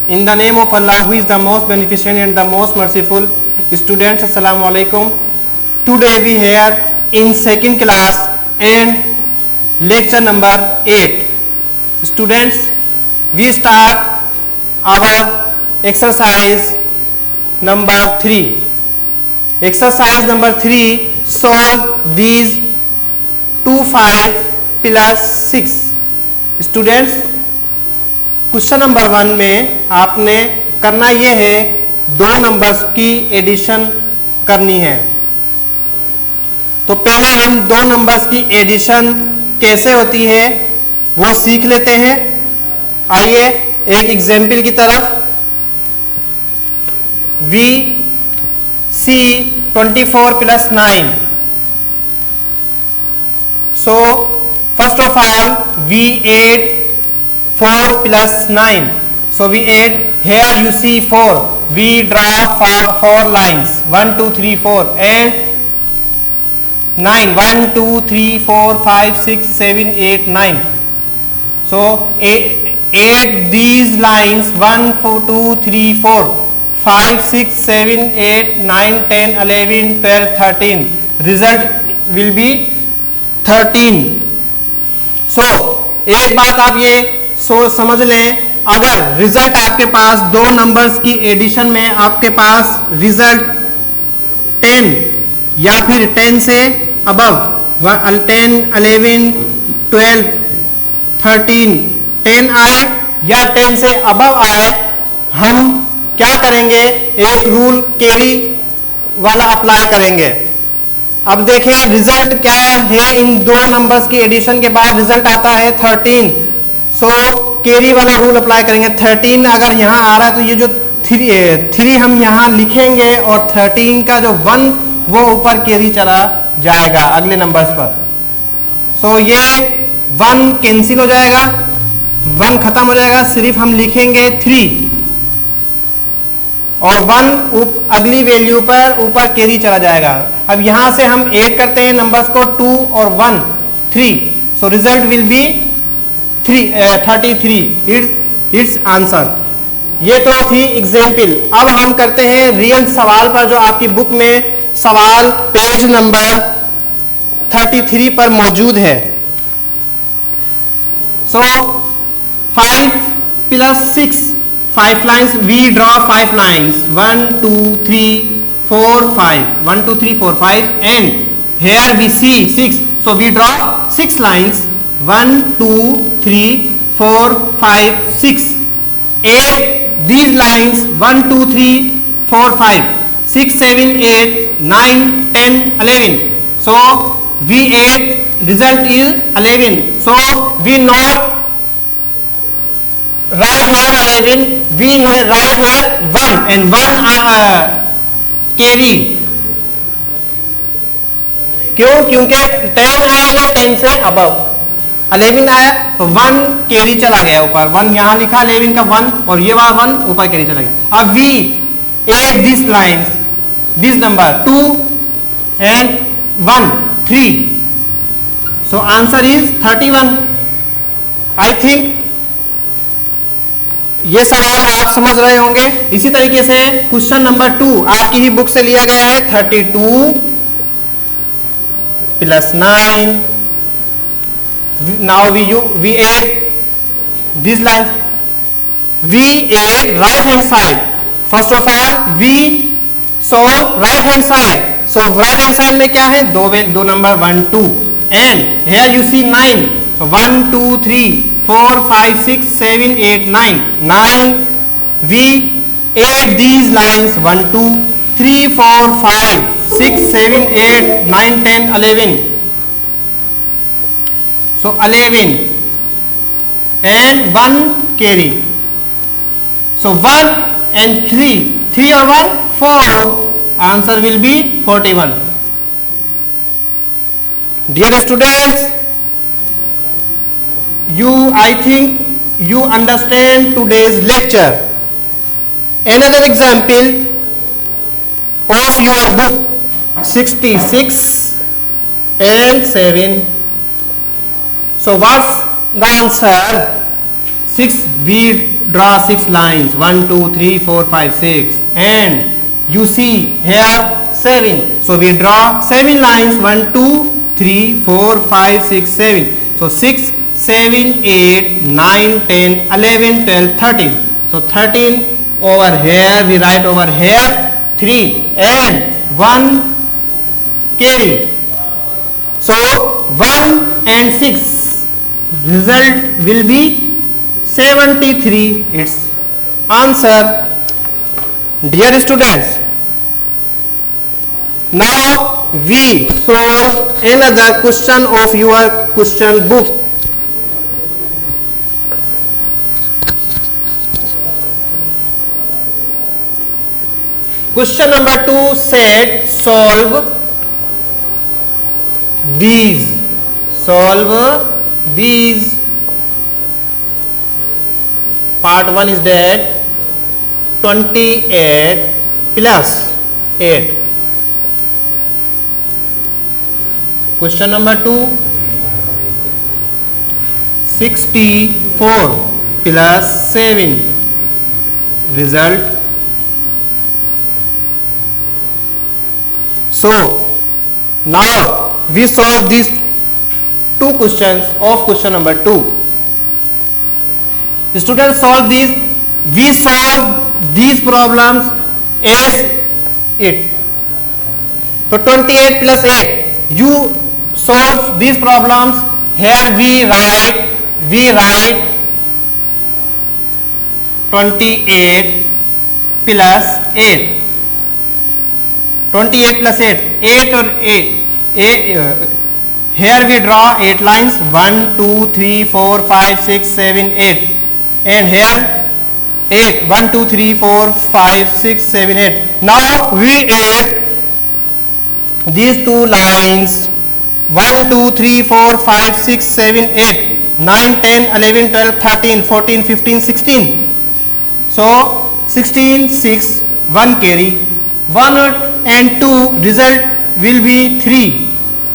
In the name of Allah, who is the most beneficent and the most merciful. Students, Assalamu alaikum. Today we here in second class and lecture number 8. Students, we start our exercise number 3. Exercise number 3, solve these 2, 5 plus 6. Students, question number 1 में आपने करना ये है, दो numbers की addition करनी है। तो पहले हम दो नंबर्स की एडिशन कैसे होती है वो सीख लेते हैं। आइए एक एग्जाम्पल की तरफ। We see 24 plus 9। So first of all we add 4 plus 9. So we add, here you see 4. We draw 4 lines. 1, 2, 3, 4 and 9. 1, 2, 3, 4, 5, 6, 7, 8, 9. So add these lines 1, 4, 2, 3, 4, 5, 6, 7, 8, 9, 10, 11, 12, 13. Result will be 13. So एक बात आप ये समझ लें, अगर रिजल्ट आपके पास दो नंबर्स की एडिशन में आपके पास रिजल्ट 10 या फिर 10 से अबव 10, 11, 12, 13, 10 आए या 10 से अबव आए, हम क्या करेंगे, एक रूल कैरी वाला अप्लाई करेंगे। अब देखें रिजल्ट क्या है, इन दो नंबर्स की एडिशन के बाद रिजल्ट आता है 13। सो कैरी वाला रूल अप्लाई करेंगे। 13 अगर यहाँ आ रहा है तो ये जो 3 हम यहाँ लिखेंगे और 13 का जो 1 वो ऊपर कैरी चला जाएगा अगले नंबर्स पर। सो ये 1 कैंसिल हो जाएगा, 1 खत्म हो जाएगा, सिर्फ हम लिखेंगे 3 और 1 अगली वैल्यू पर ऊपर कैरी चला जाएगा। अब यहाँ से हम ऐड करते हैं नंबर्स को 2 और 1, 3। So result will be 33 it's answer. ये तो थी एग्जाम्पल। अब हम करते हैं रियल सवाल पर, जो आपकी बुक में सवाल पेज नंबर 33 पर मौजूद है। सो 5 plus 6, 5 lines, we draw 5 lines, 1, 2, 3, 4, 5, 1, 2, 3, 4, 5 and here we see 6, so we draw 6 lines, 1, 2, 3, 4, 5, 6. Add these lines 1, 2, 3, 4, 5, 6, 7, 8, 9, 10, 11. So we add, result is 11. So we not write here 11, we write here 1 and 1 carry. क्यों? क्योंकि 10 आया 10 से above, 11 आया तो 1 carry चला गया ऊपर, 1 यहाँ लिखा 11 का 1 और ये वाला 1 ऊपर कैरी चला गया। अब we add this lines, this number 2 and 1, 3। So answer is 31। I think ये सवाल आप समझ रहे होंगे। इसी तरीके से क्वेश्चन नंबर 2 आपकी ही बुक से लिया गया है। 32 plus 9। Now we add these lines. We add right hand side. First of all we solve right hand side. So right hand side में क्या है, दो number 1, 2 and here you see 9. So 1, 2, 3, 4, 5, 6, 7, 8, 9. 9. We add these lines 1, 2, 3, 4, 5, 6, 7, 8, 9, 10, 11. So 11 and 1 carry. So 1 and 3 or 1, 4. Answer will be 41. Dear students, I think you understand today's lecture. Another example of your book 66 and 7. So what's the answer? 6 we draw 6 lines, 1 2 3 4 5 6, and you see here 7. So we draw 7 lines, 1 2 3 4 5 6 7. So 6 7 8 9 10 11 12 13. So 13 over here, we write over here 3 and 1 carry. So 1 and 6, result will be 73. Its answer. Dear students, now we solve another question of your question book. Question number 2 said solve these. Part 1 is that 28 plus 8. Question number 2, 64 plus 7. Result. So now we solve these two questions of question number 2. The students solve these. We solve these problems as it. So 28 plus 8. You solve these problems. Here we write 28 plus 8. 28 plus 8. 8 or 8. Here we draw 8 lines. 1, 2, 3, 4, 5, 6, 7, 8. And here 8. 1, 2, 3, 4, 5, 6, 7, 8. Now we add these two lines. 1, 2, 3, 4, 5, 6, 7, 8, 9, 10, 11, 12, 13, 14, 15, 16. So 16, 6, 1 carry. 1 and 2 result will be 3.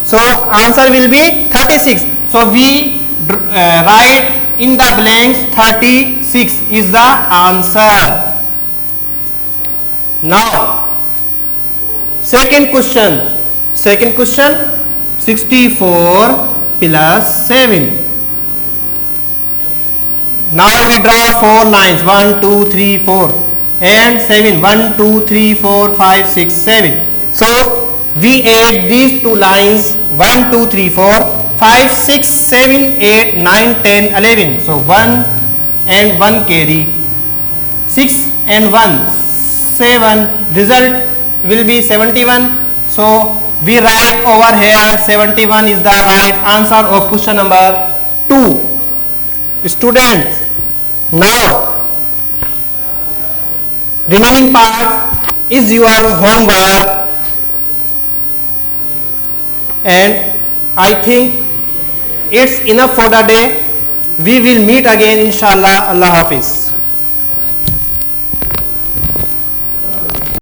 So answer will be 36. So we write in the blanks 36 is the answer. Now second question 64 plus 7. Now we draw 4 lines, 1, 2, 3, 4 and 7. 1, 2, 3, 4, 5, 6, 7. So we add these two lines, 1, 2, 3, 4, 5, 6, 7, 8, 9, 10, 11. So 1 and 1 carry. 6 and 1, 7. Result will be 71. So we write over here 71 is the right answer of question number 2. Students, now remaining part is your homework, and I think it's enough for the day. We will meet again inshallah. Allah Hafiz.